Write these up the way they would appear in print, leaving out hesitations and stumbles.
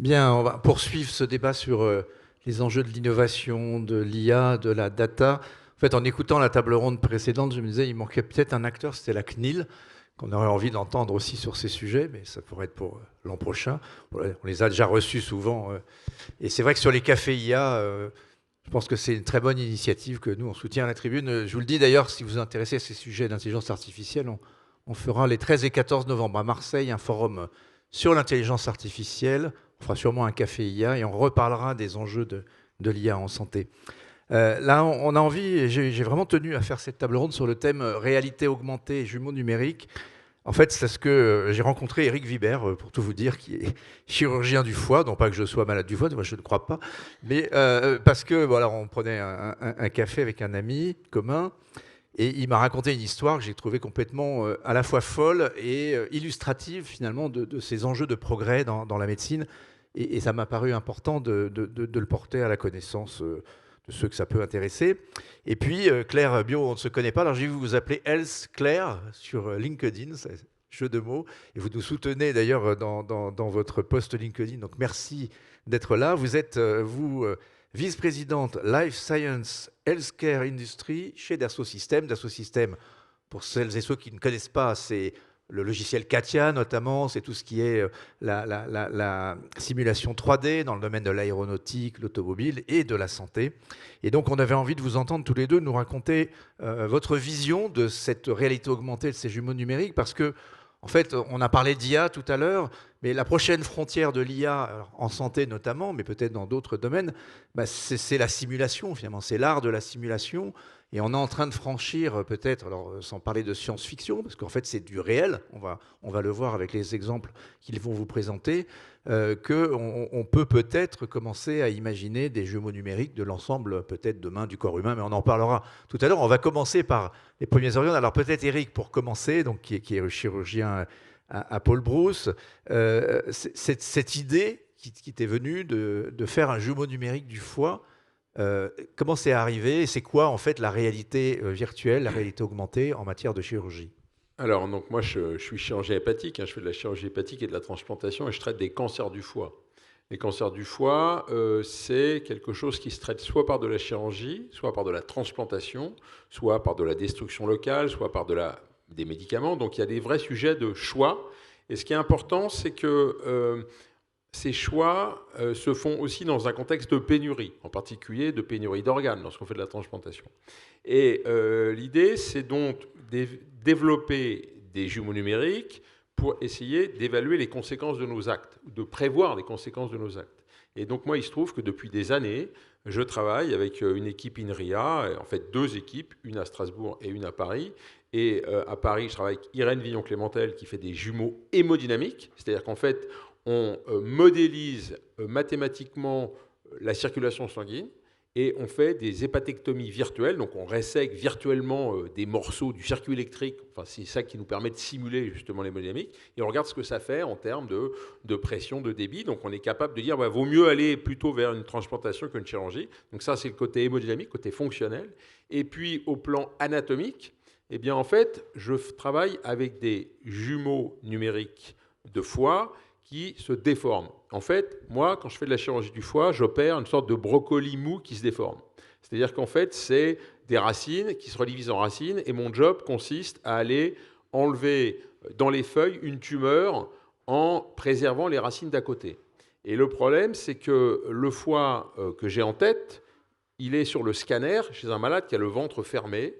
Bien, on va poursuivre ce débat sur les enjeux de l'innovation, de l'IA, de la data. En fait, en écoutant la table ronde précédente, je me disais il manquait peut-être un acteur, c'était la CNIL, qu'on aurait envie d'entendre aussi sur ces sujets, mais ça pourrait être pour l'an prochain. On les a déjà reçus souvent. Et c'est vrai que sur les cafés IA, je pense que c'est une très bonne initiative que nous, on soutient à la tribune. Je vous le dis d'ailleurs, si vous vous intéressez à ces sujets d'intelligence artificielle, on fera les 13 et 14 novembre à Marseille un forum sur l'intelligence artificielle. On fera sûrement un café IA et on reparlera des enjeux de l'IA en santé. Là, on a envie, et j'ai vraiment tenu à faire cette table ronde sur le thème réalité augmentée et jumeaux numériques. En fait, c'est ce que j'ai rencontré Eric Vibert, pour tout vous dire, qui est chirurgien du foie. Non pas que je sois malade du foie, moi je ne crois pas, mais parce que voilà, on prenait un café avec un ami commun, et il m'a raconté une histoire que j'ai trouvée complètement à la fois folle et illustrative finalement de ces enjeux de progrès dans la médecine. Et ça m'a paru important de le porter à la connaissance de ceux que ça peut intéresser. Et puis, Claire Bio, on ne se connaît pas. Alors, j'ai vu vous appeler Else Claire sur LinkedIn, c'est un jeu de mots. Et vous nous soutenez d'ailleurs dans votre post LinkedIn. Donc, merci d'être là. Vous êtes, vice-présidente Life Science Healthcare Industry chez Dassault Systèmes. Dassault Systèmes, pour celles et ceux qui ne connaissent pas, c'est le logiciel CATIA notamment, c'est tout ce qui est la simulation 3D dans le domaine de l'aéronautique, l'automobile et de la santé. Et donc on avait envie de vous entendre tous les deux nous raconter votre vision de cette réalité augmentée de ces jumeaux numériques, parce que en fait, on a parlé d'IA tout à l'heure, mais la prochaine frontière de l'IA, en santé notamment, mais peut-être dans d'autres domaines, bah c'est la simulation finalement, c'est l'art de la simulation. Et on est en train de franchir peut-être, alors sans parler de science-fiction, parce qu'en fait c'est du réel, on va le voir avec les exemples qu'ils vont vous présenter, qu'on peut peut-être commencer à imaginer des jumeaux numériques de l'ensemble peut-être demain du corps humain, mais on en parlera tout à l'heure. On va commencer par les premiers organes. Alors peut-être Eric pour commencer, donc, qui est chirurgien à Paul Brousse, cette idée qui t'est venue de faire un jumeau numérique du foie. Comment c'est arrivé et c'est quoi en fait la réalité virtuelle, la réalité augmentée en matière de chirurgie? Alors, donc moi, je suis chirurgien hépatique, hein, je fais de la chirurgie hépatique et de la transplantation et je traite des cancers du foie. Les cancers du foie, c'est quelque chose qui se traite soit par de la chirurgie, soit par de la transplantation, soit par de la destruction locale, soit par des médicaments. Donc il y a des vrais sujets de choix. Et ce qui est important, c'est que ces choix se font aussi dans un contexte de pénurie, en particulier de pénurie d'organes lorsqu'on fait de la transplantation. Et l'idée, c'est donc développer des jumeaux numériques pour essayer d'évaluer les conséquences de nos actes, de prévoir les conséquences de nos actes. Et donc moi, il se trouve que depuis des années, je travaille avec une équipe INRIA, en fait deux équipes, une à Strasbourg et une à Paris. Et à Paris, je travaille avec Irène Villon-Clémentel qui fait des jumeaux hémodynamiques, c'est-à-dire qu'en fait, on modélise mathématiquement la circulation sanguine et on fait des hépatectomies virtuelles, donc on résèque virtuellement des morceaux du circuit électrique, enfin, c'est ça qui nous permet de simuler justement l'hémodynamique, et on regarde ce que ça fait en termes de pression, de débit, donc on est capable de dire bah, vaut mieux aller plutôt vers une transplantation qu'une chirurgie, donc ça c'est le côté hémodynamique, côté fonctionnel, et puis au plan anatomique, eh bien en fait je travaille avec des jumeaux numériques de foie qui se déforment. En fait, moi, quand je fais de la chirurgie du foie, j'opère une sorte de brocoli mou qui se déforme. C'est-à-dire qu'en fait, c'est des racines qui se redivisent en racines, et mon job consiste à aller enlever dans les feuilles une tumeur en préservant les racines d'à côté. Et le problème, c'est que le foie que j'ai en tête, il est sur le scanner chez un malade qui a le ventre fermé.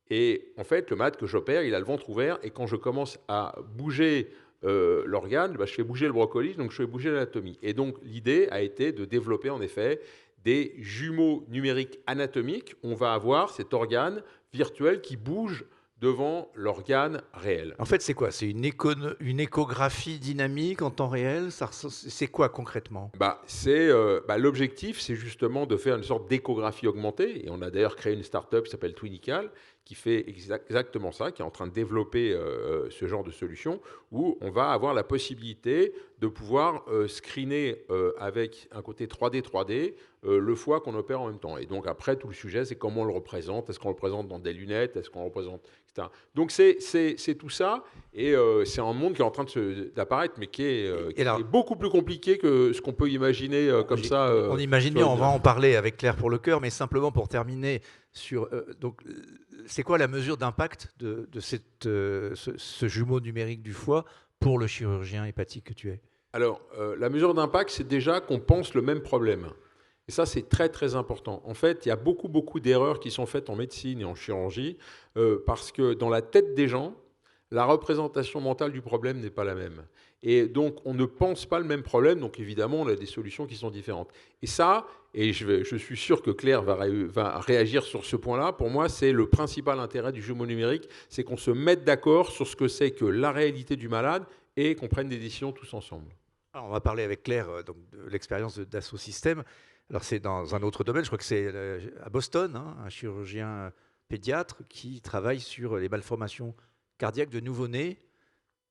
Et en fait, le malade que j'opère, il a le ventre ouvert. Et quand je commence à bouger l'organe, bah, je fais bouger le brocoli, donc je fais bouger l'anatomie. Et donc l'idée a été de développer en effet des jumeaux numériques anatomiques. On va avoir cet organe virtuel qui bouge devant l'organe réel. En fait, c'est quoi? C'est une échographie dynamique en temps réel? C'est quoi concrètement? L'objectif, c'est justement de faire une sorte d'échographie augmentée. Et on a d'ailleurs créé une start-up qui s'appelle Twinical, qui fait exactement ça, qui est en train de développer ce genre de solution, où on va avoir la possibilité de pouvoir screener avec un côté 3D, 3D, le foie qu'on opère en même temps. Et donc après, tout le sujet, c'est comment on le représente. Est-ce qu'on le représente dans des lunettes? Est-ce qu'on le représente, etc. Donc c'est tout ça. Et c'est un monde qui est en train d'apparaître, mais qui est beaucoup plus compliqué que ce qu'on peut imaginer comme ça. On imagine bien, on va en parler avec Claire pour le cœur, mais simplement pour terminer sur... donc, c'est quoi la mesure d'impact de ce jumeau numérique du foie pour le chirurgien hépatique que tu es? Alors, la mesure d'impact, c'est déjà qu'on pense le même problème. Et ça, c'est très, très important. En fait, il y a beaucoup, beaucoup d'erreurs qui sont faites en médecine et en chirurgie parce que dans la tête des gens, la représentation mentale du problème n'est pas la même. Et donc, on ne pense pas le même problème, donc évidemment, on a des solutions qui sont différentes. Et ça, et je suis sûr que Claire va réagir sur ce point-là, pour moi, c'est le principal intérêt du jumeau numérique, c'est qu'on se mette d'accord sur ce que c'est que la réalité du malade et qu'on prenne des décisions tous ensemble. Alors, on va parler avec Claire donc, de l'expérience d'Asso Systèmes. Alors, c'est dans un autre domaine, je crois que c'est à Boston, hein, un chirurgien pédiatre qui travaille sur les malformations cardiaque de nouveau-nés.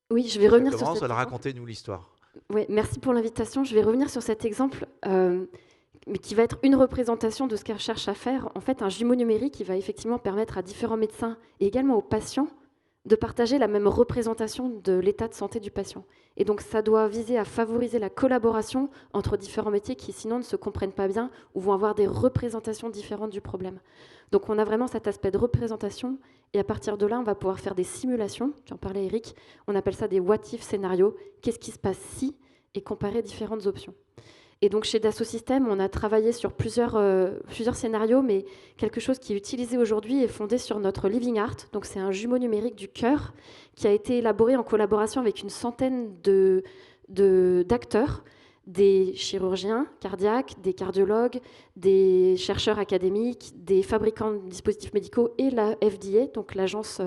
Oui, je vais revenir sur cet exemple. exemple. Racontez-nous l'histoire. Oui, merci pour l'invitation. Je vais revenir sur cet exemple, mais qui va être une représentation de ce qu'elle cherche à faire. En fait, un jumeau numérique qui va effectivement permettre à différents médecins et également aux patients de partager la même représentation de l'état de santé du patient. Et donc, ça doit viser à favoriser la collaboration entre différents métiers qui, sinon, ne se comprennent pas bien ou vont avoir des représentations différentes du problème. Donc, on a vraiment cet aspect de représentation. Et à partir de là, on va pouvoir faire des simulations. Tu en parlais, Eric. On appelle ça des what-if scénarios. Qu'est-ce qui se passe si? Et comparer différentes options. Et donc, chez Dassault Systèmes, on a travaillé sur plusieurs scénarios, mais quelque chose qui est utilisé aujourd'hui est fondé sur notre Living Heart. Donc, c'est un jumeau numérique du cœur qui a été élaboré en collaboration avec une centaine d'acteurs, des chirurgiens cardiaques, des cardiologues, des chercheurs académiques, des fabricants de dispositifs médicaux et la FDA, donc l'agence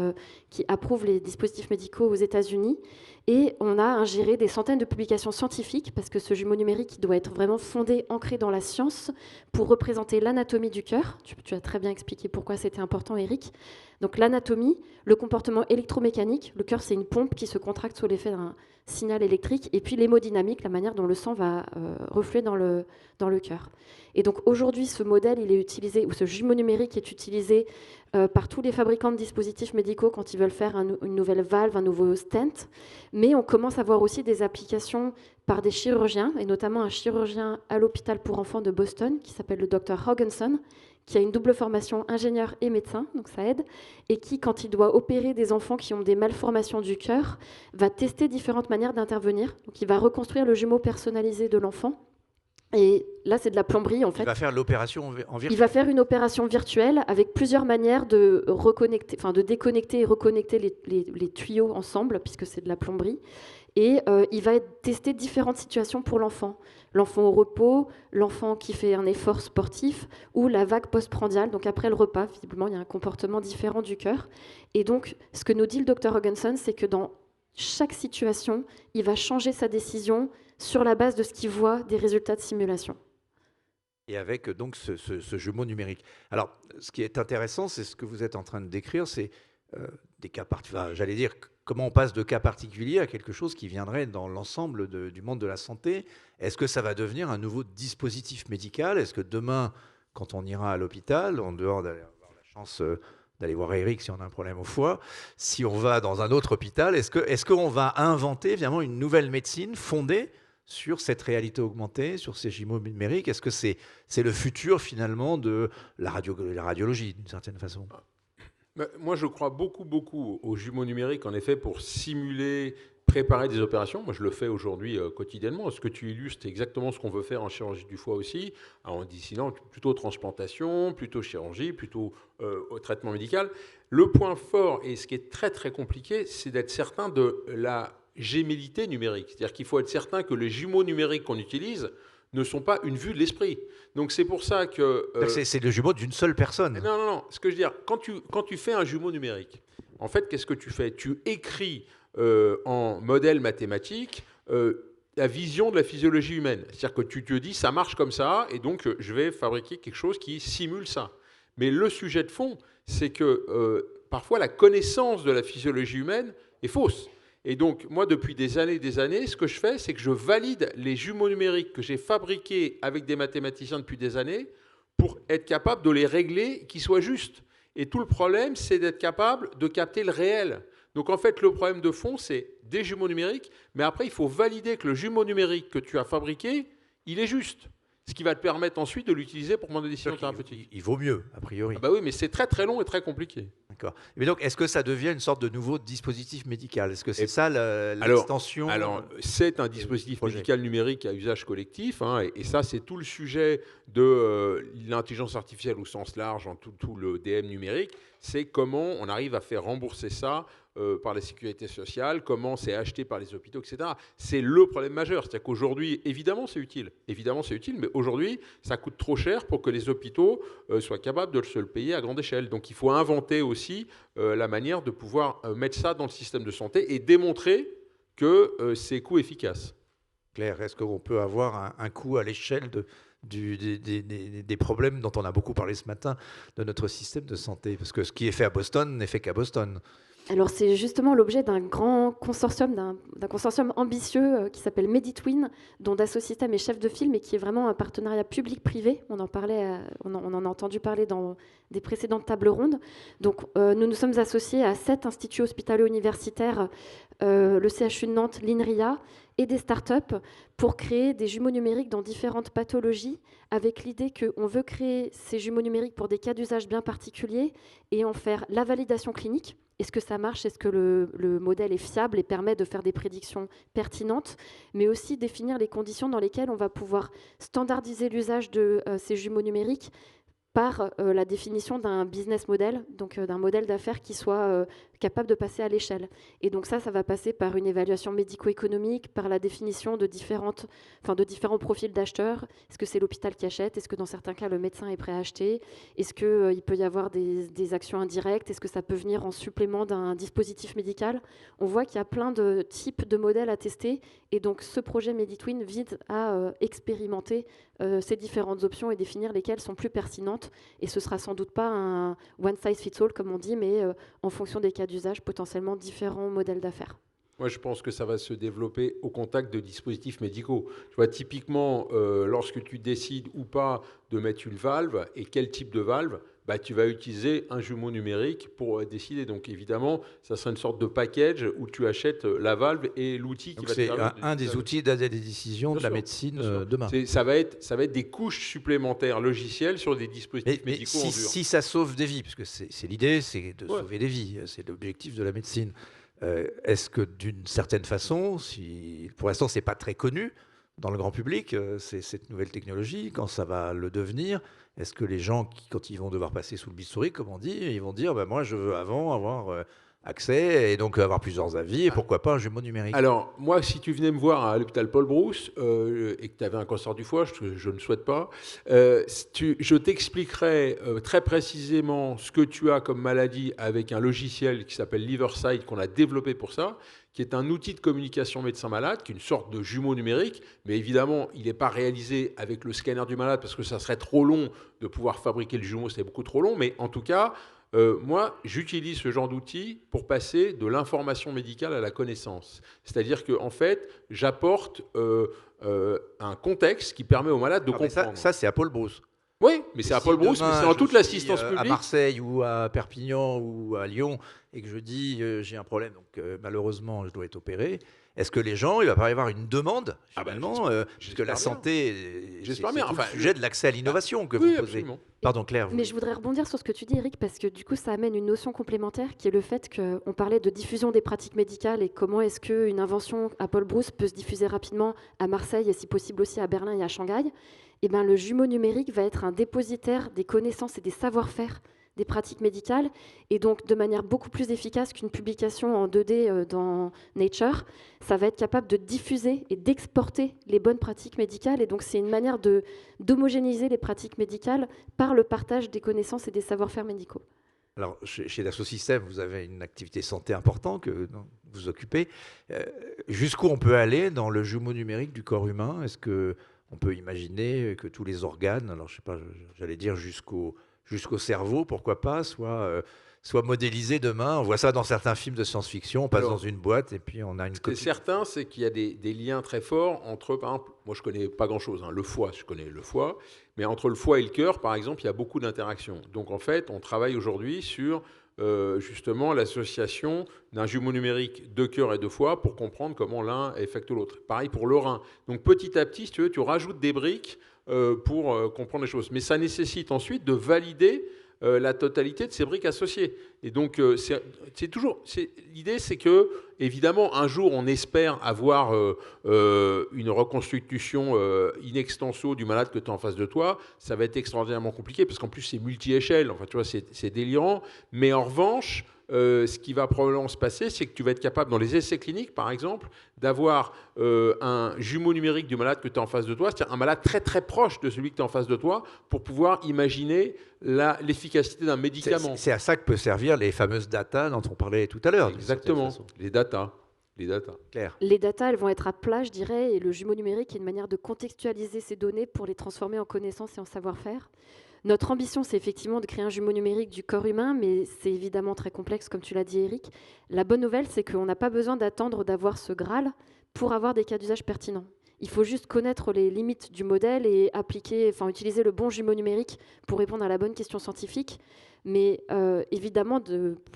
qui approuve les dispositifs médicaux aux États-Unis. Et on a ingéré des centaines de publications scientifiques, parce que ce jumeau numérique doit être vraiment fondé, ancré dans la science, pour représenter l'anatomie du cœur. Tu as très bien expliqué pourquoi c'était important, Eric. Donc l'anatomie, le comportement électromécanique, le cœur c'est une pompe qui se contracte sous l'effet d'un signal électrique, et puis l'hémodynamique, la manière dont le sang va refluer dans le cœur. Et donc aujourd'hui, ce modèle, il est utilisé, ou ce jumeau numérique est utilisé par tous les fabricants de dispositifs médicaux quand ils veulent faire une nouvelle valve, un nouveau stent. Mais on commence à voir aussi des applications par des chirurgiens, et notamment un chirurgien à l'hôpital pour enfants de Boston, qui s'appelle le Dr Hogginson, qui a une double formation ingénieur et médecin, donc ça aide, et qui, quand il doit opérer des enfants qui ont des malformations du cœur, va tester différentes manières d'intervenir. Donc il va reconstruire le jumeau personnalisé de l'enfant. Et là, c'est de la plomberie, en fait. Il va faire l'opération en virtuel. Il va faire une opération virtuelle avec plusieurs manières de reconnecter, de déconnecter et reconnecter les tuyaux ensemble, puisque c'est de la plomberie. Et il va tester différentes situations pour l'enfant. L'enfant au repos, l'enfant qui fait un effort sportif, ou la vague postprandiale, donc après le repas. Visiblement, il y a un comportement différent du cœur. Et donc, ce que nous dit le Dr Hogginson, c'est que dans chaque situation, il va changer sa décision sur la base de ce qu'il voit des résultats de simulation. Et avec donc ce jumeau numérique. Alors, ce qui est intéressant, c'est ce que vous êtes en train de décrire, c'est des cas particuliers. J'allais dire, comment on passe de cas particuliers à quelque chose qui viendrait dans l'ensemble du monde de la santé. Est-ce que ça va devenir un nouveau dispositif médical? Est-ce que demain, quand on ira à l'hôpital, en dehors d'aller avoir la chance d'aller voir Eric si on a un problème au foie, si on va dans un autre hôpital, est-ce qu'on va inventer évidemment une nouvelle médecine fondée sur cette réalité augmentée, sur ces jumeaux numériques? Est-ce que c'est le futur finalement de la radiologie d'une certaine façon? Moi, je crois beaucoup, beaucoup aux jumeaux numériques, en effet, pour simuler, préparer des opérations. Moi, je le fais aujourd'hui quotidiennement. Ce que tu illustres, c'est exactement ce qu'on veut faire en chirurgie du foie aussi, en disant plutôt transplantation, plutôt chirurgie, plutôt au traitement médical. Le point fort, et ce qui est très, très compliqué, c'est d'être certain de la gémellité numérique. C'est-à-dire qu'il faut être certain que les jumeaux numériques qu'on utilise ne sont pas une vue de l'esprit. Donc c'est pour ça que... c'est le jumeau d'une seule personne. Non. Ce que je veux dire, quand tu fais un jumeau numérique, en fait, qu'est-ce que tu fais? Tu écris en modèle mathématique la vision de la physiologie humaine. C'est-à-dire que tu te dis, ça marche comme ça, et donc je vais fabriquer quelque chose qui simule ça. Mais le sujet de fond, c'est que parfois la connaissance de la physiologie humaine est fausse. Et donc, moi, depuis des années, ce que je fais, c'est que je valide les jumeaux numériques que j'ai fabriqués avec des mathématiciens depuis des années pour être capable de les régler, qu'ils soient justes. Et tout le problème, c'est d'être capable de capter le réel. Donc en fait, le problème de fond, c'est des jumeaux numériques, mais après, il faut valider que le jumeau numérique que tu as fabriqué, il est juste. Ce qui va te permettre ensuite de l'utiliser pour prendre des décisions thérapeutiques. Il vaut mieux, a priori. Ah bah oui, mais c'est très très long et très compliqué. D'accord. Mais donc, est-ce que ça devient une sorte de nouveau dispositif médical? Est-ce que c'est ça l'extension? Alors, c'est un dispositif médical numérique à usage collectif, hein, et ça, c'est tout le sujet de l'intelligence artificielle au sens large, en tout le DM numérique. C'est comment on arrive à faire rembourser ça par la sécurité sociale, comment c'est acheté par les hôpitaux, etc. C'est le problème majeur. C'est-à-dire qu'aujourd'hui, évidemment, c'est utile, mais aujourd'hui, ça coûte trop cher pour que les hôpitaux soient capables de se le payer à grande échelle. Donc, il faut inventer aussi la manière de pouvoir mettre ça dans le système de santé et démontrer que c'est coût efficace. Claire, est-ce qu'on peut avoir un coût à l'échelle des problèmes dont on a beaucoup parlé ce matin de notre système de santé? Parce que ce qui est fait à Boston n'est fait qu'à Boston. Alors c'est justement l'objet d'un grand consortium, d'un consortium ambitieux qui s'appelle Meditwin, dont Dassault Systèmes est chef de file, mais qui est vraiment un partenariat public-privé. On en a entendu parler dans des précédentes tables rondes. Donc nous nous sommes associés à 7 instituts hospitalo-universitaires, le CHU de Nantes, l'INRIA, et des startups pour créer des jumeaux numériques dans différentes pathologies, avec l'idée qu'on veut créer ces jumeaux numériques pour des cas d'usage bien particuliers et en faire la validation clinique. Est-ce que ça marche? Est-ce que le modèle est fiable et permet de faire des prédictions pertinentes? Mais aussi définir les conditions dans lesquelles on va pouvoir standardiser l'usage de ces jumeaux numériques par la définition d'un business model, donc d'un modèle d'affaires qui soit capable de passer à l'échelle. Et donc ça va passer par une évaluation médico-économique, par la définition de différents profils d'acheteurs. Est-ce que c'est l'hôpital qui achète? Est-ce que dans certains cas, le médecin est prêt à acheter? Est-ce qu'il peut y avoir des actions indirectes? Est-ce que ça peut venir en supplément d'un dispositif médical? On voit qu'il y a plein de types de modèles à tester. Et donc ce projet Meditwin vise à expérimenter ces différentes options et définir lesquelles sont plus pertinentes. Et ce sera sans doute pas un one size fits all, comme on dit, mais en fonction des cas d'usage, potentiellement différents modèles d'affaires. Moi, je pense que ça va se développer au contact de dispositifs médicaux. Tu vois, typiquement, lorsque tu décides ou pas de mettre une valve et quel type de valve, bah, tu vas utiliser un jumeau numérique pour décider. Donc, évidemment, ça sera une sorte de package où tu achètes la valve et l'outil qui va te permettre. C'est un des outils d'aide des décisions de la médecine demain. Ça va être des couches supplémentaires logicielles sur des dispositifs médicaux en dur. Si ça sauve des vies, parce que c'est l'idée, c'est de sauver des vies, c'est l'objectif de la médecine. Est-ce que d'une certaine façon, pour l'instant c'est pas très connu dans le grand public, cette nouvelle technologie, quand ça va le devenir, est-ce que les gens, quand ils vont devoir passer sous le bistouri, comme on dit, ils vont dire moi je veux avant avoir accès et donc avoir plusieurs avis et pourquoi pas un jumeau numérique? Alors, moi, si tu venais me voir à l'hôpital Paul Brousse et que tu avais un cancer du foie, je ne souhaite pas, je t'expliquerai très précisément ce que tu as comme maladie avec un logiciel qui s'appelle Liversight, qu'on a développé pour ça, qui est un outil de communication médecin-malade, qui est une sorte de jumeau numérique, mais évidemment, il n'est pas réalisé avec le scanner du malade parce que ça serait trop long de pouvoir fabriquer le jumeau, c'est beaucoup trop long, mais en tout cas, moi, j'utilise ce genre d'outil pour passer de l'information médicale à la connaissance. C'est-à-dire qu'en fait, j'apporte un contexte qui permet au malade de comprendre. Ça c'est à Paul Brousse. Oui, mais c'est à Paul Brousse, mais c'est dans toute l'assistance publique. À Marseille ou à Perpignan ou à Lyon, et que je dis j'ai un problème, donc malheureusement je dois être opéré. Est-ce que les gens, il va pas y avoir une demande finalement, puisque la santé, c'est le sujet de l'accès à l'innovation que vous posez. Absolument. Pardon Claire. Mais je voudrais rebondir sur ce que tu dis, Eric, parce que du coup, ça amène une notion complémentaire qui est le fait qu'on parlait de diffusion des pratiques médicales et comment est-ce qu'une invention à Paul Brousse peut se diffuser rapidement à Marseille et si possible aussi à Berlin et à Shanghai. Et ben, le jumeau numérique va être un dépositaire des connaissances et des savoir-faire des pratiques médicales, et donc de manière beaucoup plus efficace qu'une publication en 2D dans Nature, ça va être capable de diffuser et d'exporter les bonnes pratiques médicales, et donc c'est une manière d'homogénéiser les pratiques médicales par le partage des connaissances et des savoir-faire médicaux. Alors, chez Dassault Systèmes, vous avez une activité santé importante que vous occupez. Jusqu'où on peut aller dans le jumeau numérique du corps humain? Est-ce qu'on peut imaginer que tous les organes, alors je sais pas, j'allais dire jusqu'au cerveau, pourquoi pas, soit modélisé demain. On voit ça dans certains films de science-fiction, on passe dans une boîte et puis on a une copie. Ce qui est certain, c'est qu'il y a des liens très forts entre, par exemple, moi je connais pas grand-chose, le foie, je connais le foie, mais entre le foie et le cœur, par exemple, il y a beaucoup d'interactions. Donc en fait, on travaille aujourd'hui sur justement l'association d'un jumeau numérique de cœur et de foie pour comprendre comment l'un affecte l'autre. Pareil pour le rein. Donc petit à petit, si tu veux, tu rajoutes des briques pour comprendre les choses. Mais ça nécessite ensuite de valider la totalité de ces briques associées. Et donc, l'idée, c'est que, évidemment, un jour, on espère avoir une reconstitution in extenso du malade que tu as en face de toi. Ça va être extraordinairement compliqué, parce qu'en plus, c'est multi-échelle. Enfin, tu vois, c'est délirant. Mais en revanche, ce qui va probablement se passer, c'est que tu vas être capable, dans les essais cliniques, par exemple, d'avoir un jumeau numérique du malade que tu as en face de toi, c'est-à-dire un malade très très proche de celui que tu as en face de toi, pour pouvoir imaginer l'efficacité d'un médicament. C'est à ça que peut servir les fameuses data dont on parlait tout à l'heure. Exactement, les data. Claire. Les data, elles vont être à plat, je dirais, et le jumeau numérique est une manière de contextualiser ces données pour les transformer en connaissances et en savoir-faire. Notre ambition, c'est effectivement de créer un jumeau numérique du corps humain, mais c'est évidemment très complexe, comme tu l'as dit, Eric. La bonne nouvelle, c'est qu'on n'a pas besoin d'attendre d'avoir ce Graal pour avoir des cas d'usage pertinents. Il faut juste connaître les limites du modèle et utiliser le bon jumeau numérique pour répondre à la bonne question scientifique. Mais évidemment,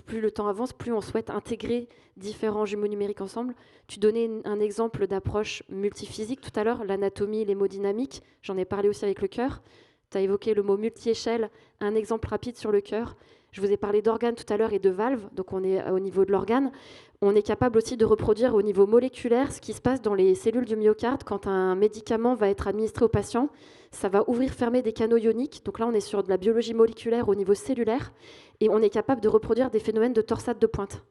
plus le temps avance, plus on souhaite intégrer différents jumeaux numériques ensemble. Tu donnais un exemple d'approche multiphysique tout à l'heure, l'anatomie, l'hémodynamique. J'en ai parlé aussi avec le cœur. Tu as évoqué le mot multi-échelle, un exemple rapide sur le cœur. Je vous ai parlé d'organes tout à l'heure et de valves, donc on est au niveau de l'organe. On est capable aussi de reproduire au niveau moléculaire ce qui se passe dans les cellules du myocarde quand un médicament va être administré au patient. Ça va ouvrir, fermer des canaux ioniques. Donc là, on est sur de la biologie moléculaire au niveau cellulaire. Et on est capable de reproduire des phénomènes de torsade de pointe.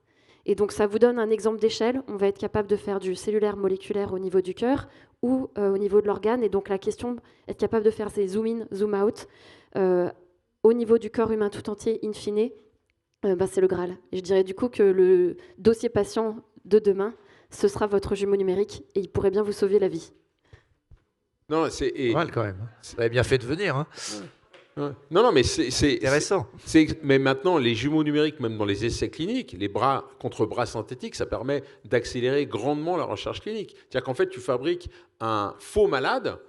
Et donc ça vous donne un exemple d'échelle. On va être capable de faire du cellulaire moléculaire au niveau du cœur ou au niveau de l'organe. Et donc la question, être capable de faire ces zoom-in, zoom-out au niveau du corps humain tout entier, in fine, c'est le Graal. Et je dirais du coup que le dossier patient de demain, ce sera votre jumeau numérique et il pourrait bien vous sauver la vie. Non, c'est mal quand même. Ça avait bien fait de venir. Hein. Non, mais c'est intéressant. Mais maintenant, les jumeaux numériques, même dans les essais cliniques, les bras contre bras synthétiques, ça permet d'accélérer grandement la recherche clinique. C'est-à-dire qu'en fait, tu fabriques un faux malade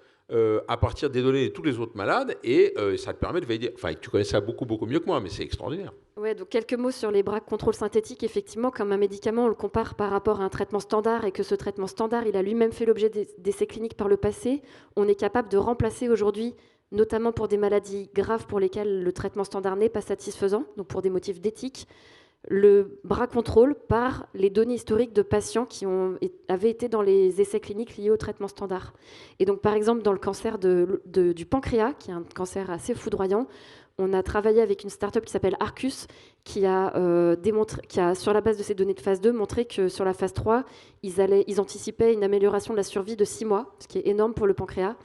à partir des données de tous les autres malades et ça te permet de valider. Enfin, tu connais ça beaucoup mieux que moi, mais c'est extraordinaire. Ouais, donc quelques mots sur les bras contrôle synthétique. Effectivement, comme un médicament, on le compare par rapport à un traitement standard et que ce traitement standard, il a lui-même fait l'objet d'essais cliniques par le passé. On est capable de remplacer aujourd'hui, notamment pour des maladies graves pour lesquelles le traitement standard n'est pas satisfaisant, donc pour des motifs d'éthique, le bras contrôle par les données historiques de patients qui avaient été dans les essais cliniques liés au traitement standard. Et donc, par exemple, dans le cancer du pancréas, qui est un cancer assez foudroyant, on a travaillé avec une start-up qui s'appelle Arcus, qui a, sur la base de ces données de phase 2, montré que sur la phase 3, ils anticipaient une amélioration de la survie de 6 mois, ce qui est énorme pour le pancréas.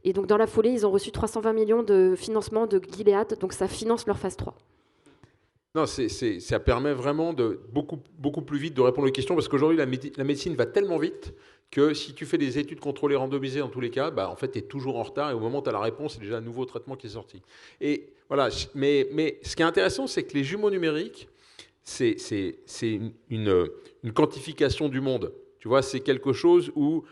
Et donc, dans la foulée, ils ont reçu 320 millions de financement de Gilead, donc ça finance leur phase 3. Non, ça permet vraiment de beaucoup plus vite de répondre aux questions, parce qu'aujourd'hui, la médecine va tellement vite que si tu fais des études contrôlées randomisées dans tous les cas, en fait, tu es toujours en retard et au moment où tu as la réponse, c'est déjà un nouveau traitement qui est sorti. Et voilà, mais ce qui est intéressant, c'est que les jumeaux numériques, c'est une quantification du monde. Tu vois, c'est quelque chose où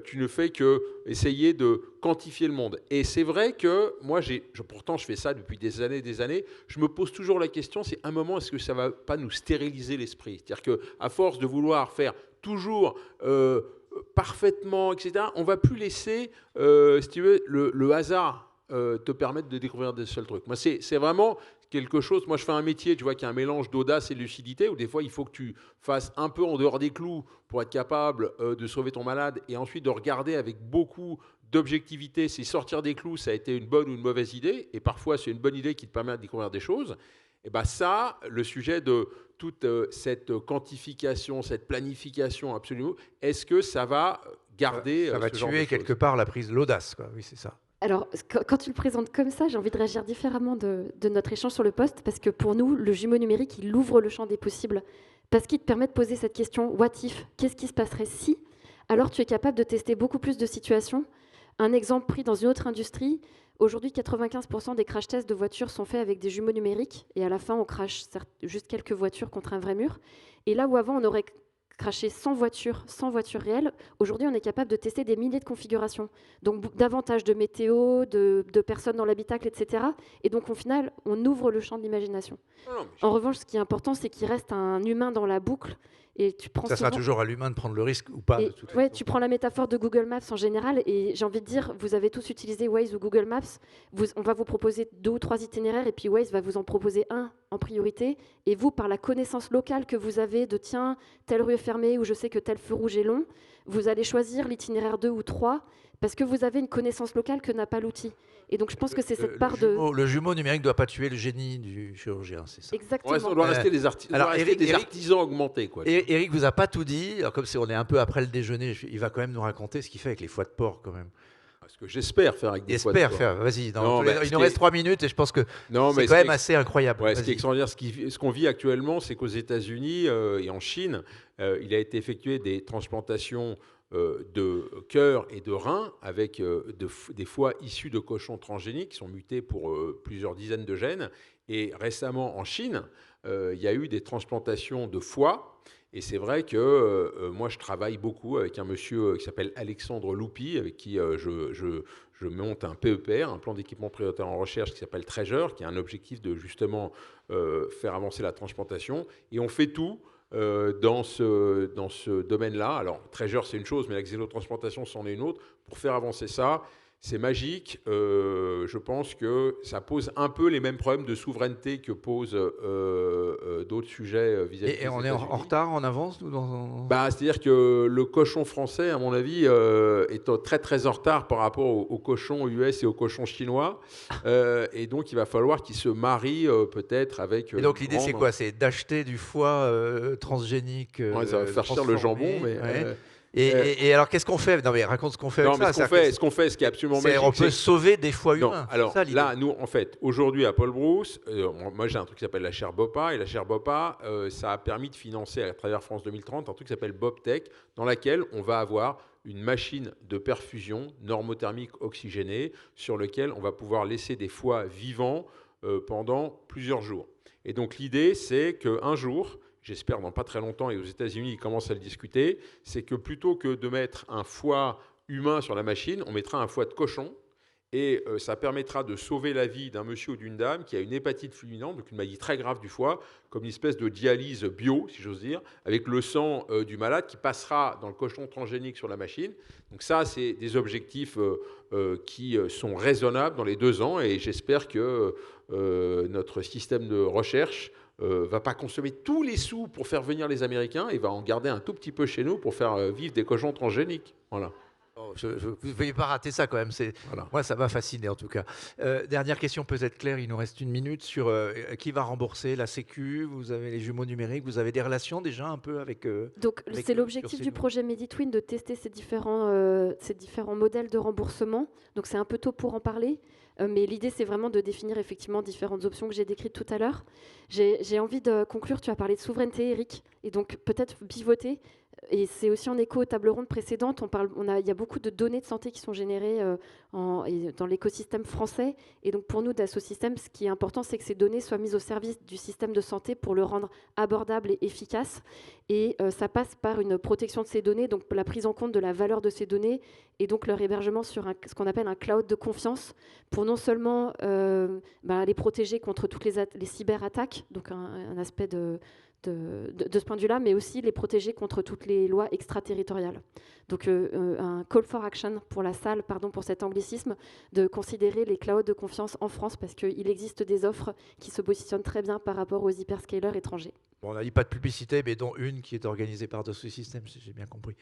tu ne fais que essayer de quantifier le monde. Et c'est vrai que moi, pourtant, je fais ça depuis des années. Je me pose toujours la question, c'est un moment, est-ce que ça ne va pas nous stériliser l'esprit? C'est-à-dire qu'à force de vouloir faire toujours parfaitement, etc., on ne va plus laisser, si tu veux, le hasard te permettre de découvrir des seuls trucs. Moi, c'est vraiment quelque chose. Moi, je fais un métier, tu vois, qui a un mélange d'audace et de lucidité, où des fois, il faut que tu fasses un peu en dehors des clous pour être capable de sauver ton malade, et ensuite de regarder avec beaucoup d'objectivité si sortir des clous, ça a été une bonne ou une mauvaise idée, et parfois, c'est une bonne idée qui te permet de découvrir des choses. Et bien ça, le sujet de toute cette quantification, cette planification absolument, est-ce que ça va garder ça va tuer quelque part la prise de l'audace, quoi. Oui, c'est ça. Alors, quand tu le présentes comme ça, j'ai envie de réagir différemment de notre échange sur le poste, parce que pour nous, le jumeau numérique, il ouvre le champ des possibles, parce qu'il te permet de poser cette question, what if, qu'est-ce qui se passerait si? Alors, tu es capable de tester beaucoup plus de situations. Un exemple pris dans une autre industrie, aujourd'hui, 95% des crash tests de voitures sont faits avec des jumeaux numériques, et à la fin, on crash juste quelques voitures contre un vrai mur. Et là où avant, on aurait cracher 100 voitures réelles. Aujourd'hui, on est capable de tester des milliers de configurations. Donc, davantage de météo, de personnes dans l'habitacle, etc. Et donc, au final, on ouvre le champ de l'imagination. En revanche, ce qui est important, c'est qu'il reste un humain dans la boucle. Et tu prends ça sera toujours à l'humain de prendre le risque ou pas. Ouais, tu prends la métaphore de Google Maps en général, et j'ai envie de dire, vous avez tous utilisé Waze ou Google Maps, on va vous proposer 2 ou 3 itinéraires, et puis Waze va vous en proposer un en priorité, et vous, par la connaissance locale que vous avez de tiens, telle rue est fermée, ou je sais que tel feu rouge est long, vous allez choisir l'itinéraire 2 ou 3, parce que vous avez une connaissance locale que n'a pas l'outil. Et donc je pense que c'est cette part de... Le jumeau numérique ne doit pas tuer le génie du chirurgien, c'est ça. Exactement. On doit rester des artisans augmentés. Quoi. Eric vous a pas tout dit. Alors, comme on est un peu après le déjeuner, il va quand même nous raconter ce qu'il fait avec les foies de porc quand même. Ce que j'espère faire avec des foies de porc. Vas-y. Il nous reste 3 minutes et je pense que c'est quand même assez incroyable. Ouais, ce qui est extraordinaire, ce qu'on vit actuellement, c'est qu'aux États-Unis et en Chine, il a été effectué des transplantations de cœur et de rein avec des foies issus de cochons transgéniques qui sont mutés pour plusieurs dizaines de gènes. Et récemment, en Chine, il y a eu des transplantations de foie. Et c'est vrai que moi, je travaille beaucoup avec un monsieur qui s'appelle Alexandre Loupi, avec qui je monte un PEPR, un plan d'équipement prioritaire en recherche qui s'appelle Treasure, qui a un objectif de justement faire avancer la transplantation. Et on fait tout dans ce domaine-là. Alors, Treasure, c'est une chose, mais la xénotransplantation, c'en est une autre. Pour faire avancer ça, c'est magique. Je pense que ça pose un peu les mêmes problèmes de souveraineté que posent d'autres sujets vis-à-vis des Et on est en retard, en avance nous, C'est-à-dire que le cochon français, à mon avis, est très très en retard par rapport aux cochons US et aux cochons chinois. Et donc, il va falloir qu'ils se marient peut-être avec... Et donc, l'idée, c'est quoi? C'est d'acheter du foie transgénique. Ça va faire cher le jambon, mais... Et alors, qu'est-ce qu'on fait? Non, mais raconte ce qu'on fait avec ça. Ce qui est absolument magique, on peut sauver des foies humains. Alors là, nous, en fait, aujourd'hui à Paul Brousse, moi j'ai un truc qui s'appelle la chaire BOPA, et la chaire BOPA, ça a permis de financer à travers France 2030 un truc qui s'appelle BOPTech, dans laquelle on va avoir une machine de perfusion normothermique oxygénée sur lequel on va pouvoir laisser des foies vivants pendant plusieurs jours. Et donc l'idée, c'est qu'un jour, j'espère dans pas très longtemps, et aux États-Unis, ils commencent à le discuter, c'est que plutôt que de mettre un foie humain sur la machine, on mettra un foie de cochon, et ça permettra de sauver la vie d'un monsieur ou d'une dame qui a une hépatite fulminante, donc une maladie très grave du foie, comme une espèce de dialyse bio, si j'ose dire, avec le sang du malade qui passera dans le cochon transgénique sur la machine. Donc ça, c'est des objectifs qui sont raisonnables dans les 2 ans, et j'espère que notre système de recherche va pas consommer tous les sous pour faire venir les Américains et va en garder un tout petit peu chez nous pour faire vivre des cochons transgéniques. Voilà. Vous ne pouvez pas rater ça quand même. Voilà. Moi, ça m'a fasciné en tout cas. Dernière question peut-être claire, il nous reste 1 minute sur qui va rembourser la Sécu. Vous avez les jumeaux numériques, vous avez des relations déjà un peu avec... Donc c'est l'objectif du projet Meditwin de tester ces différents modèles de remboursement. Donc c'est un peu tôt pour en parler. Mais l'idée, c'est vraiment de définir effectivement différentes options que j'ai décrites tout à l'heure. J'ai envie de conclure. Tu as parlé de souveraineté, Eric, et donc peut-être pivoter. Et c'est aussi en écho aux tables rondes précédentes. Il y a beaucoup de données de santé qui sont générées dans l'écosystème français. Et donc pour nous, Dassault Systèmes, ce qui est important, c'est que ces données soient mises au service du système de santé pour le rendre abordable et efficace. Et ça passe par une protection de ces données, donc la prise en compte de la valeur de ces données et donc leur hébergement sur ce qu'on appelle un cloud de confiance pour non seulement les protéger contre toutes les cyberattaques, donc un aspect de ce point de vue-là, mais aussi les protéger contre toutes les lois extraterritoriales. Donc un call for action pour la salle, pardon pour cet anglicisme, de considérer les clouds de confiance en France parce qu'il existe des offres qui se positionnent très bien par rapport aux hyperscalers étrangers. Bon, on n'a dit pas de publicité, mais dont une qui est organisée par Dassault Systèmes, si j'ai bien compris.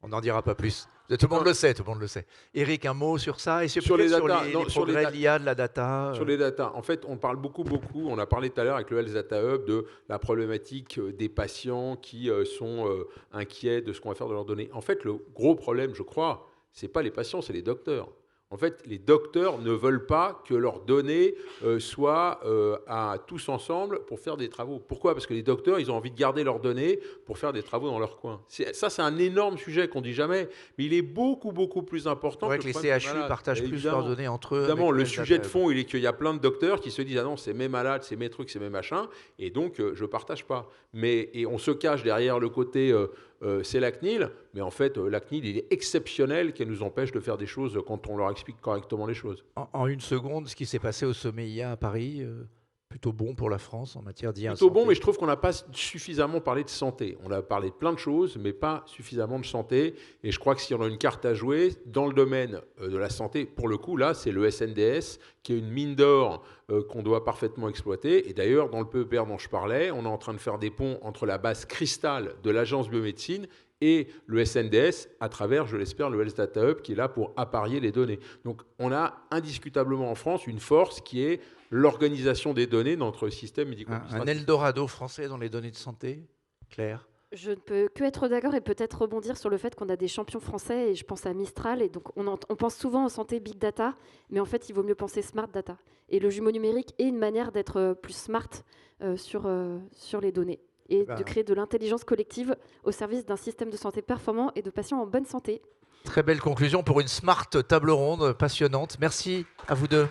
On n'en dira pas plus. Tout le monde le sait, Eric, un mot sur ça et sur les progrès de l'IA, de la data. Sur les data, en fait, on parle beaucoup. On a parlé tout à l'heure avec le Health Data Hub de la problématique des patients qui sont inquiets de ce qu'on va faire de leurs données. En fait, le gros problème, je crois, c'est pas les patients, c'est les docteurs. En fait, les docteurs ne veulent pas que leurs données soient à tous ensemble pour faire des travaux. Pourquoi? Parce que les docteurs, ils ont envie de garder leurs données pour faire des travaux dans leur coin. Ça, c'est un énorme sujet qu'on ne dit jamais, mais il est beaucoup, beaucoup plus important. C'est vrai que les CHU partagent plus leurs données entre eux. Évidemment, le sujet de fond, il est qu'il y a plein de docteurs qui se disent « Ah non, c'est mes malades, c'est mes trucs, c'est mes machins », et donc je ne partage pas. Et on se cache derrière le côté c'est la CNIL, mais en fait, la CNIL, il est exceptionnel qu'elle nous empêche de faire des choses quand on leur explique correctement les choses. En une seconde, ce qui s'est passé au sommet IA à Paris, plutôt bon pour la France en matière d'IA. Plutôt bon, mais je trouve qu'on n'a pas suffisamment parlé de santé. On a parlé de plein de choses, mais pas suffisamment de santé. Et je crois que si on a une carte à jouer dans le domaine de la santé, pour le coup, là, c'est le SNDS, qui est une mine d'or qu'on doit parfaitement exploiter. Et d'ailleurs, dans le PEPR dont je parlais, on est en train de faire des ponts entre la base cristal de l'agence biomédecine et le SNDS à travers, je l'espère, le Health Data Hub qui est là pour apparier les données. Donc on a indiscutablement en France une force qui est l'organisation des données dans notre système médico-administratif. Un Eldorado français dans les données de santé, Claire? Je ne peux que être d'accord et peut-être rebondir sur le fait qu'on a des champions français, et je pense à Mistral, et donc on pense souvent en santé big data, mais en fait il vaut mieux penser smart data. Et le jumeau numérique est une manière d'être plus smart sur les données et de créer de l'intelligence collective au service d'un système de santé performant et de patients en bonne santé. Très belle conclusion pour une smart table ronde passionnante. Merci à vous deux.